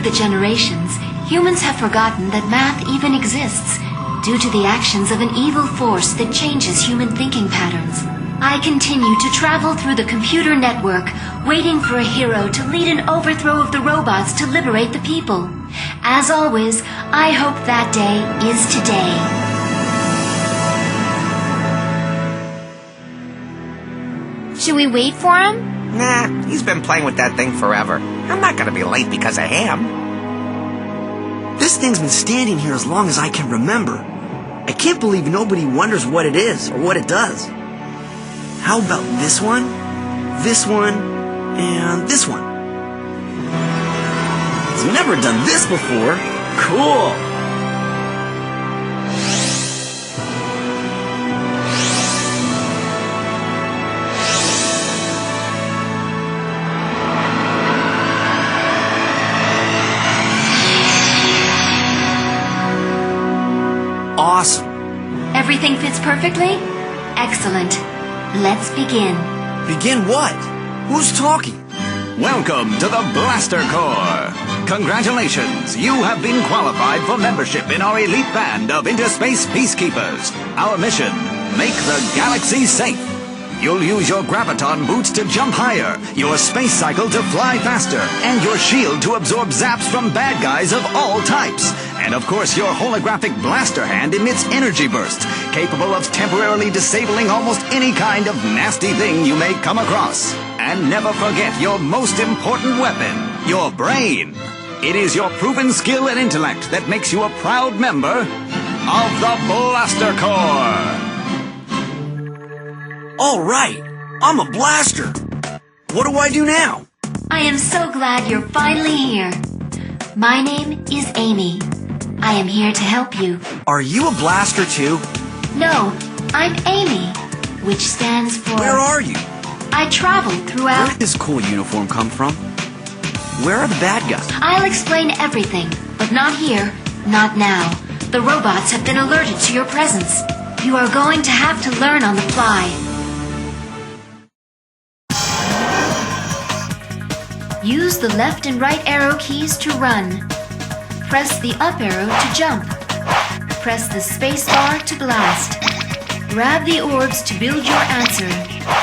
the generations, humans have forgotten that math even exists, due to the actions of an evil force that changes human thinking patterns. I continue to travel through the computer network, waiting for a hero to lead an overthrow of the robots to liberate the people. As always, I hope that day is today. Should we wait for him? Nah, he's been playing with that thing forever. I'm not gonna be late because of him. This thing's been standing here as long as I can remember. I can't believe nobody wonders what it is or what it does. How about this one, and this one? It's never done this before. Cool. Awesome. Everything fits perfectly? Excellent. Let's begin. Begin what? Who's talking? Welcome to the Blaster Corps. Congratulations, you have been qualified for membership in our elite band of interspace peacekeepers. Our mission, make the galaxy safe. You'll use your graviton boots to jump higher, your space cycle to fly faster, and your shield to absorb zaps from bad guys of all types. And of course, your holographic blaster hand emits energy bursts, capable of temporarily disabling almost any kind of nasty thing you may come across. And never forget your most important weapon, your brain. It is your proven skill and intellect that makes you a proud member of the Blaster Corps. All right, I'm a blaster. What do I do now? I am so glad you're finally here. My name is Amy. I am here to help you. Are you a blaster too? No, I'm Amy, which stands for... Where are you? I traveled Where throughout... did this cool uniform come from? Where are the bad guys? I'll explain everything, but not here, not now. The robots have been alerted to your presence. You are going to have to learn on the fly. Use the left and right arrow keys to run. Press the up arrow to jump. Press the space bar to blast. Grab the orbs to build your answer.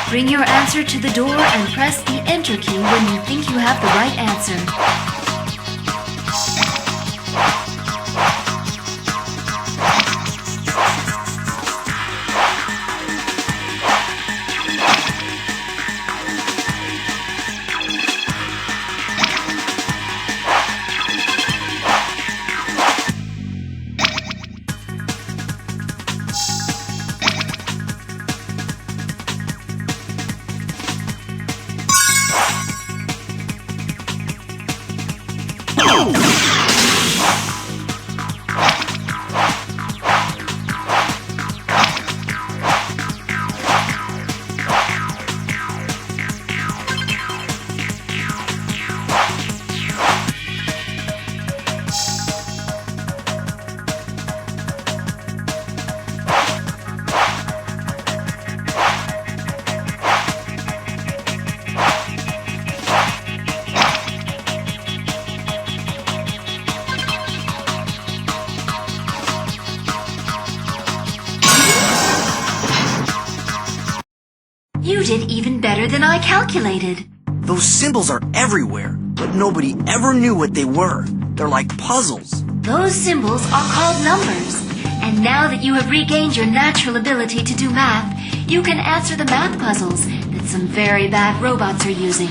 Bring your answer to the door and press the enter key when you think you have the right answer. You did even better than I calculated. Those symbols are everywhere, but nobody ever knew what they were. They're like puzzles. Those symbols are called numbers. And now that you have regained your natural ability to do math, you can answer the math puzzles that some very bad robots are using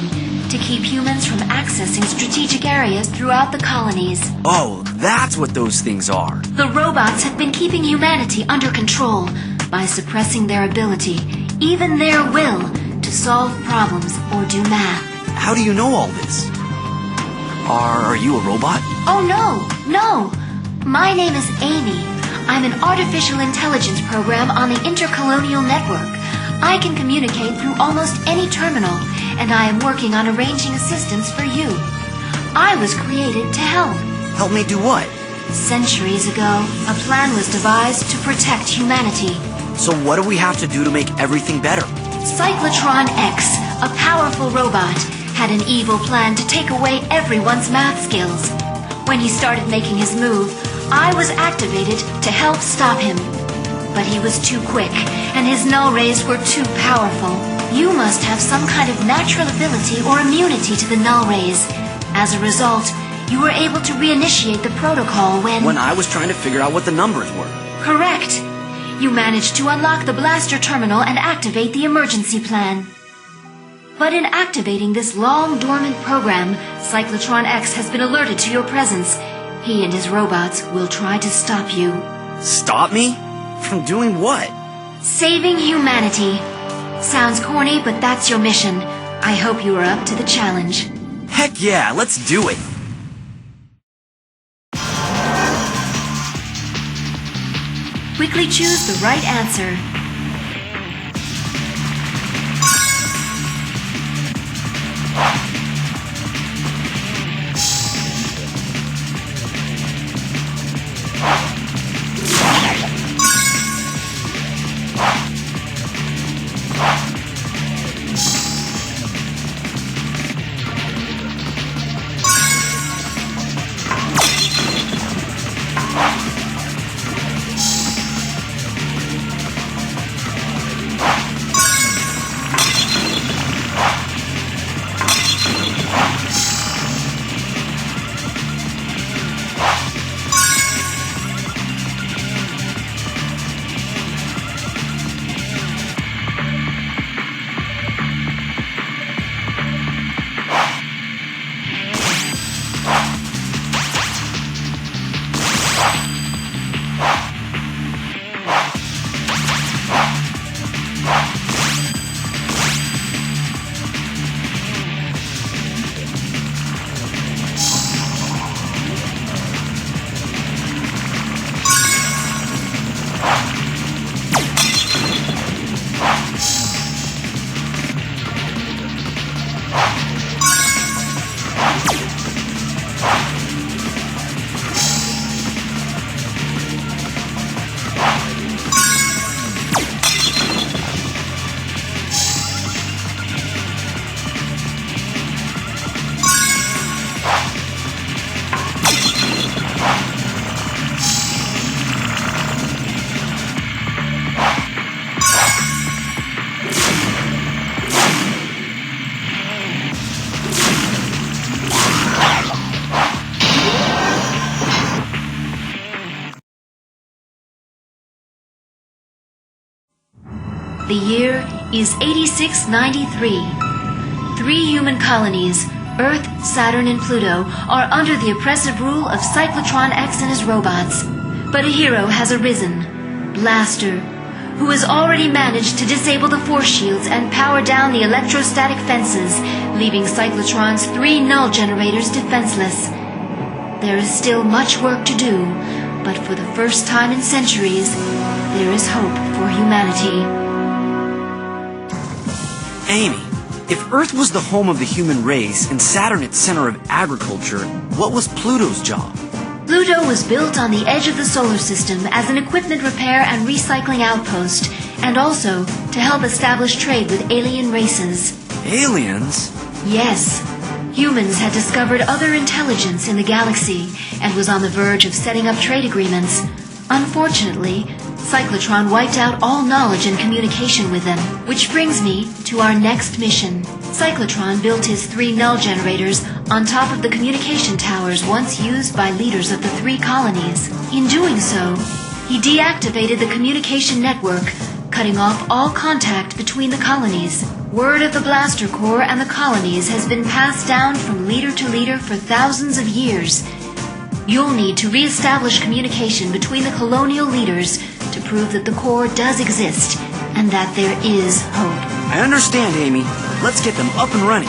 to keep humans from accessing strategic areas throughout the colonies. Oh, that's what those things are. The robots have been keeping humanity under control by suppressing their ability, even their will, to solve problems or do math. How do you know all this? Are you a robot? Oh, no. My name is Amy. I'm an artificial intelligence program on the Intercolonial Network. I can communicate through almost any terminal, and I am working on arranging assistance for you. I was created to help. Help me do what? Centuries ago, a plan was devised to protect humanity. So what do we have to do to make everything better? Cyclotron X, a powerful robot, had an evil plan to take away everyone's math skills. When he started making his move, I was activated to help stop him. But he was too quick, and his null rays were too powerful. You must have some kind of natural ability or immunity to the null rays. As a result, you were able to reinitiate the protocol When I was trying to figure out what the numbers were. Correct. You managed to unlock the blaster terminal and activate the emergency plan. But in activating this long-dormant program, Cyclotron X has been alerted to your presence. He and his robots will try to stop you. Stop me? From doing what? Saving humanity. Sounds corny, but that's your mission. I hope you are up to the challenge. Heck yeah, let's do it. Quickly choose the right answer. The year is 8693. 3 human colonies, Earth, Saturn, and Pluto, are under the oppressive rule of Cyclotron X and his robots. But a hero has arisen, Blaster, who has already managed to disable the force shields and power down the electrostatic fences, leaving Cyclotron's 3 null generators defenseless. There is still much work to do, but for the first time in centuries, there is hope for humanity. Amy, if Earth was the home of the human race and Saturn its center of agriculture, what was Pluto's job? Pluto was built on the edge of the solar system as an equipment repair and recycling outpost, and also to help establish trade with alien races. Aliens? Yes. Humans had discovered other intelligence in the galaxy and was on the verge of setting up trade agreements. Unfortunately, Cyclotron wiped out all knowledge and communication with them, which brings me to our next mission. Cyclotron built his 3 null generators on top of the communication towers once used by leaders of the 3 colonies. In doing so, he deactivated the communication network, cutting off all contact between the colonies. Word of the Blaster Corps and the colonies has been passed down from leader to leader for thousands of years. You'll need to re-establish communication between the colonial leaders to prove that the Corps does exist and that there is hope. I understand, Amy. Let's get them up and running.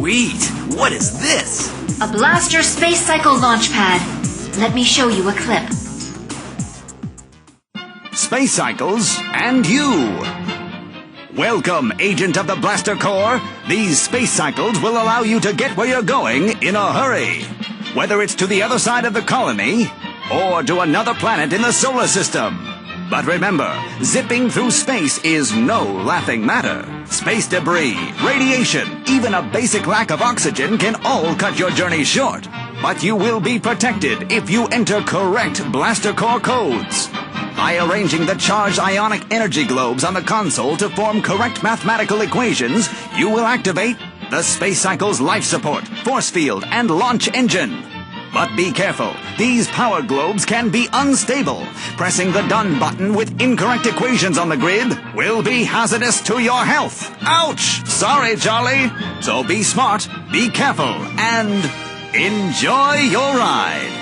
Sweet! What is this? A blaster space cycle launch pad. Let me show you a clip. Space cycles and you. Welcome, agent of the Blaster Corps. These space cycles will allow you to get where you're going in a hurry. Whether it's to the other side of the colony or to another planet in the solar system. But remember, zipping through space is no laughing matter. Space debris, radiation, even a basic lack of oxygen can all cut your journey short. But you will be protected if you enter correct Blaster Corps codes. By arranging the charged ionic energy globes on the console to form correct mathematical equations, you will activate the space cycle's life support, force field, and launch engine. But be careful, these power globes can be unstable. Pressing the done button with incorrect equations on the grid will be hazardous to your health. Ouch! Sorry, Charlie. So be smart, be careful, and enjoy your ride.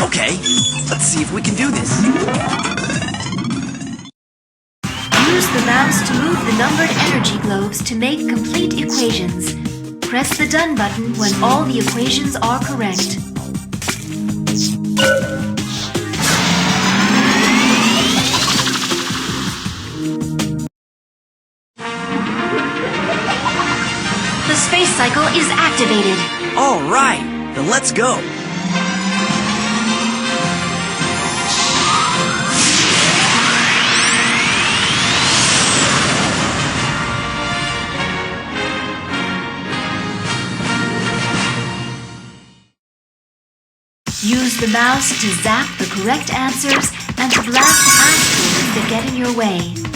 Okay, let's see if we can do this. Use the mouse to move the numbered energy globes to make complete equations. Press the done button when all the equations are correct. The space cycle is activated. All right, then let's go. Use the mouse to zap the correct answers and to blast asteroids that get in your way.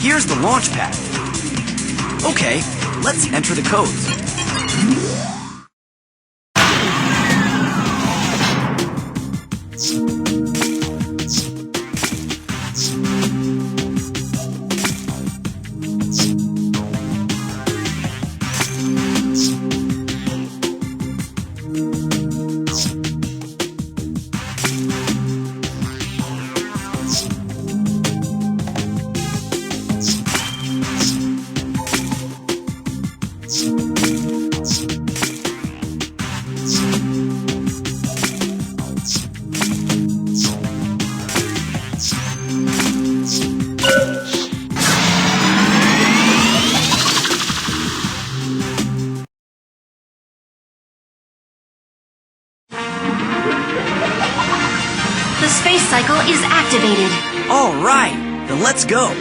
Here's the launch pad. Okay, let's enter the codes. The space cycle is activated. All right, then let's go.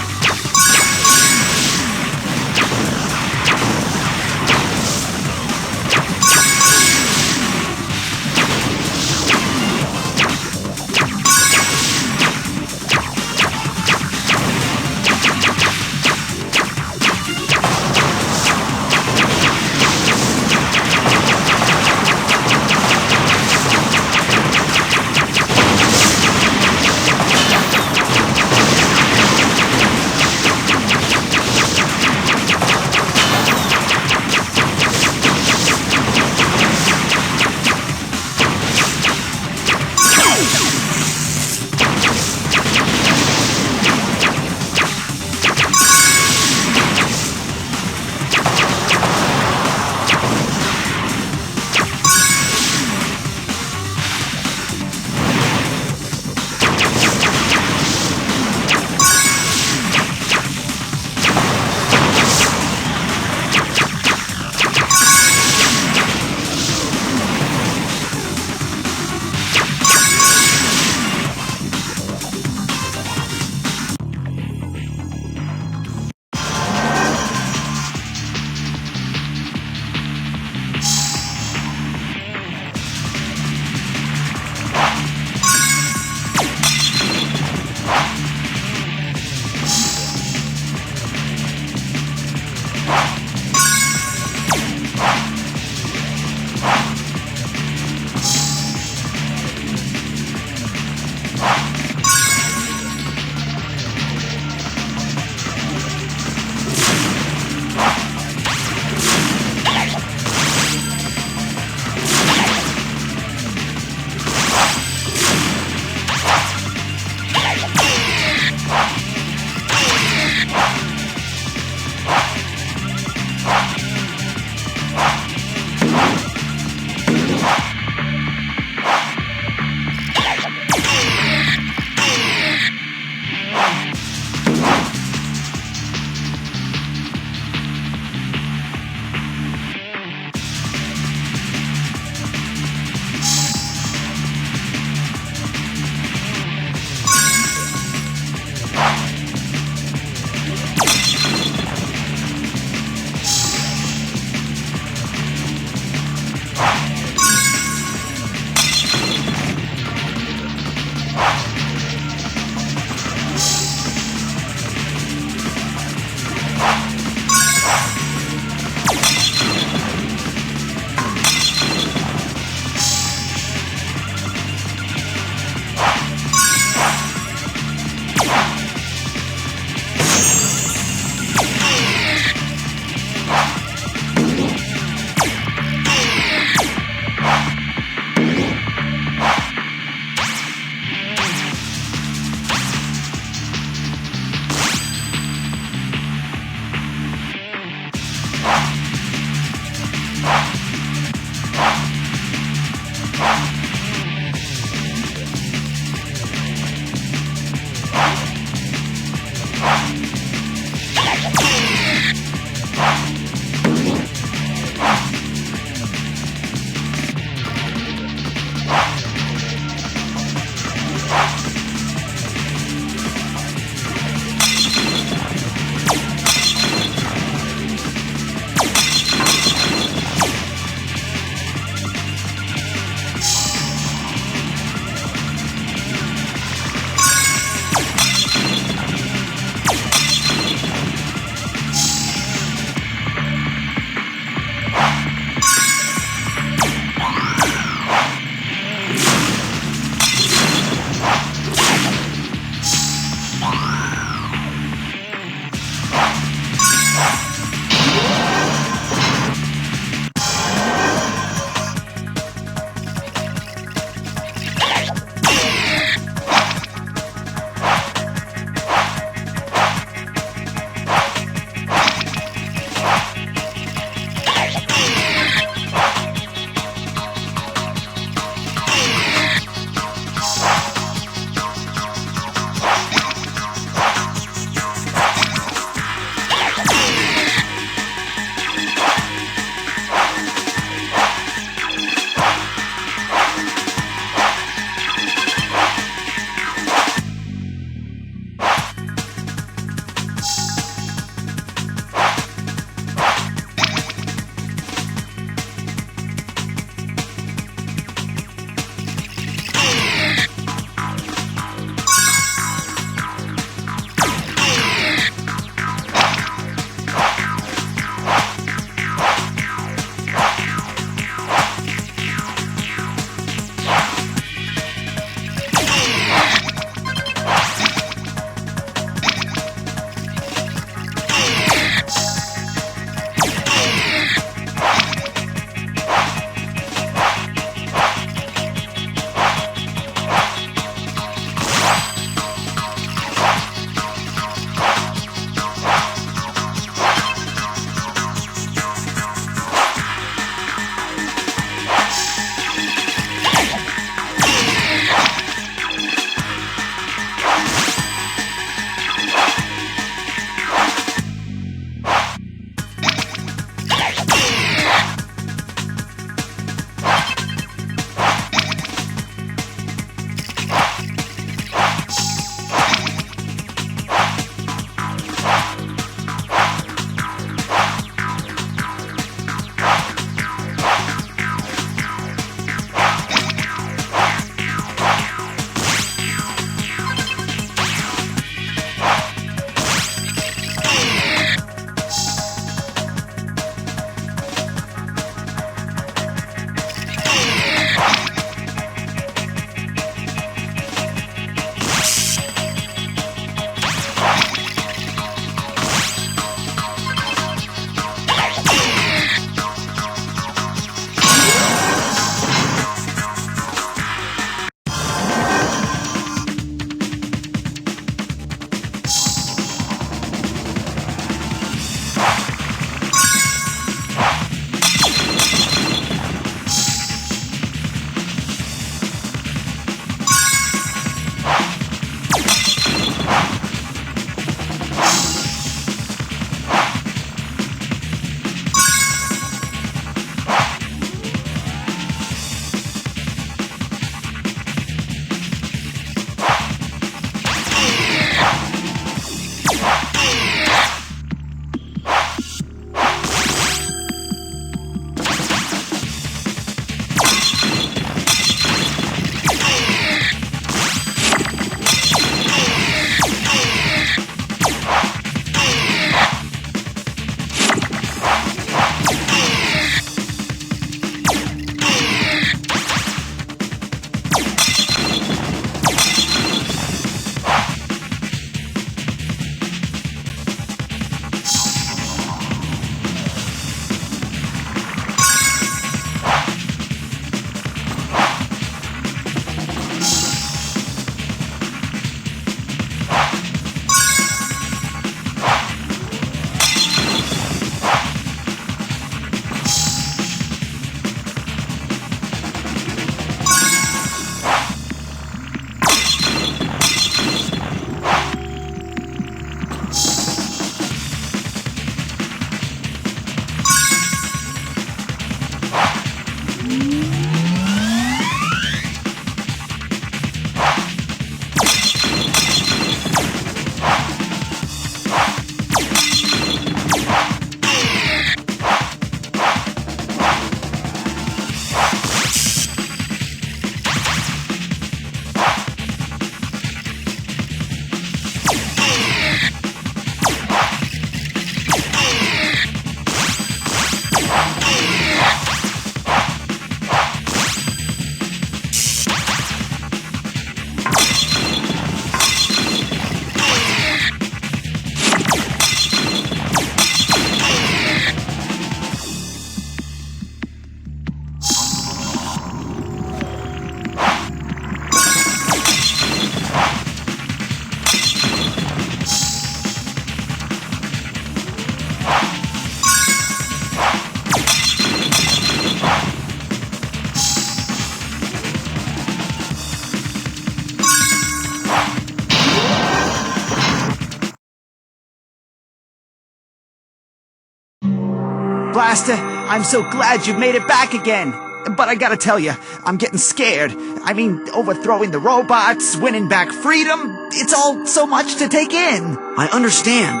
Blaster. I'm so glad you've made it back again. But I gotta tell you, I'm getting scared. I mean, overthrowing the robots, winning back freedom, it's all so much to take in. I understand.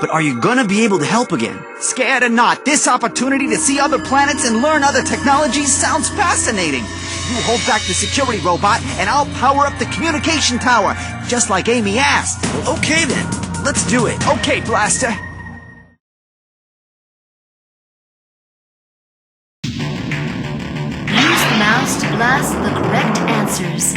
But are you gonna be able to help again? Scared or not, this opportunity to see other planets and learn other technologies sounds fascinating. You hold back the security robot, and I'll power up the communication tower, just like Amy asked. Well, okay then. Let's do it. Okay, Blaster. Use the mouse to blast the correct answers.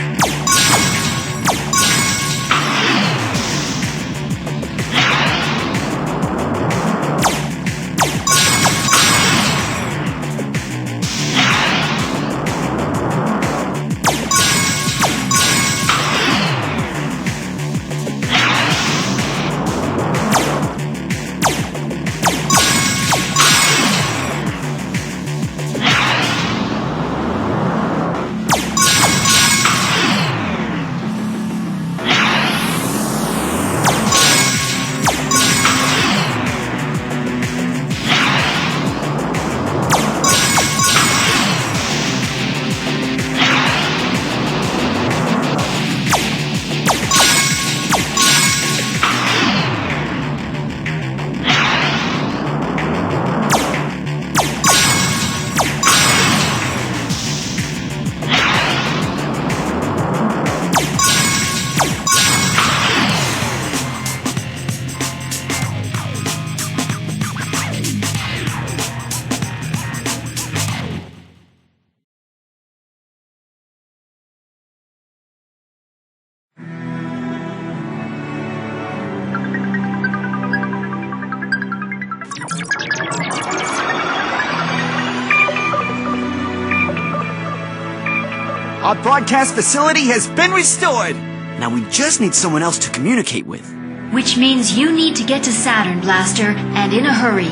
Our broadcast facility has been restored. Now we just need someone else to communicate with. Which means you need to get to Saturn, Blaster, and in a hurry.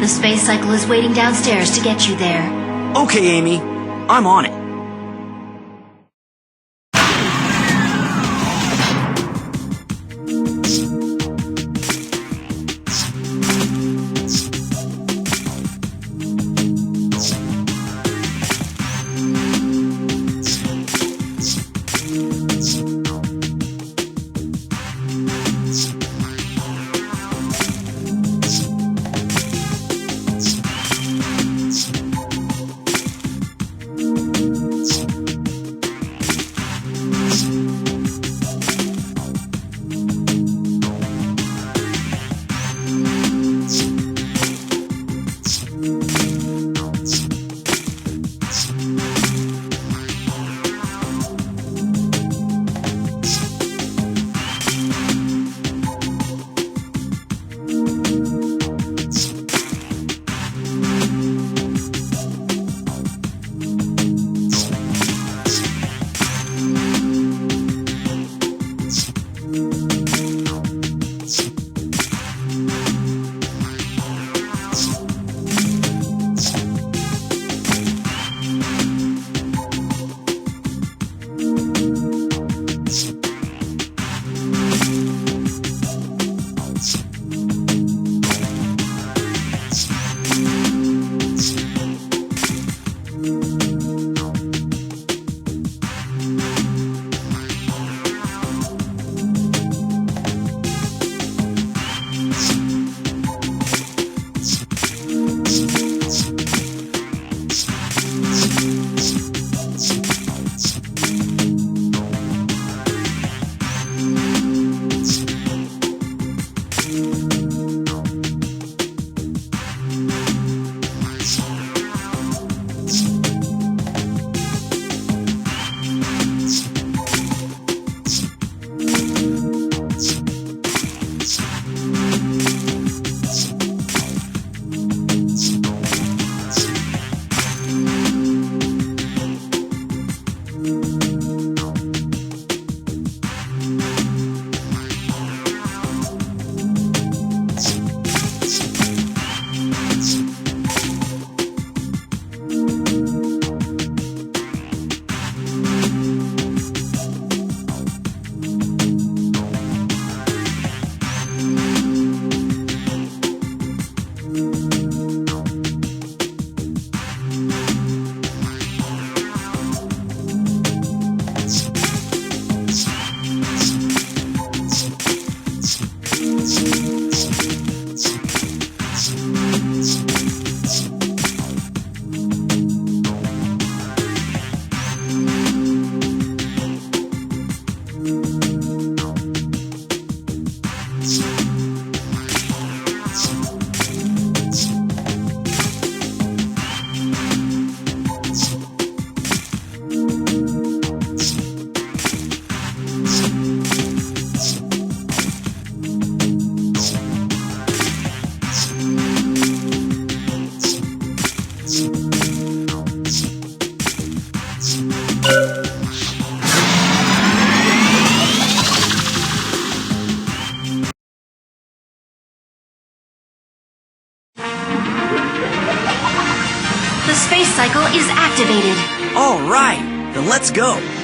The space cycle is waiting downstairs to get you there. Okay, Amy. I'm on it. let's go.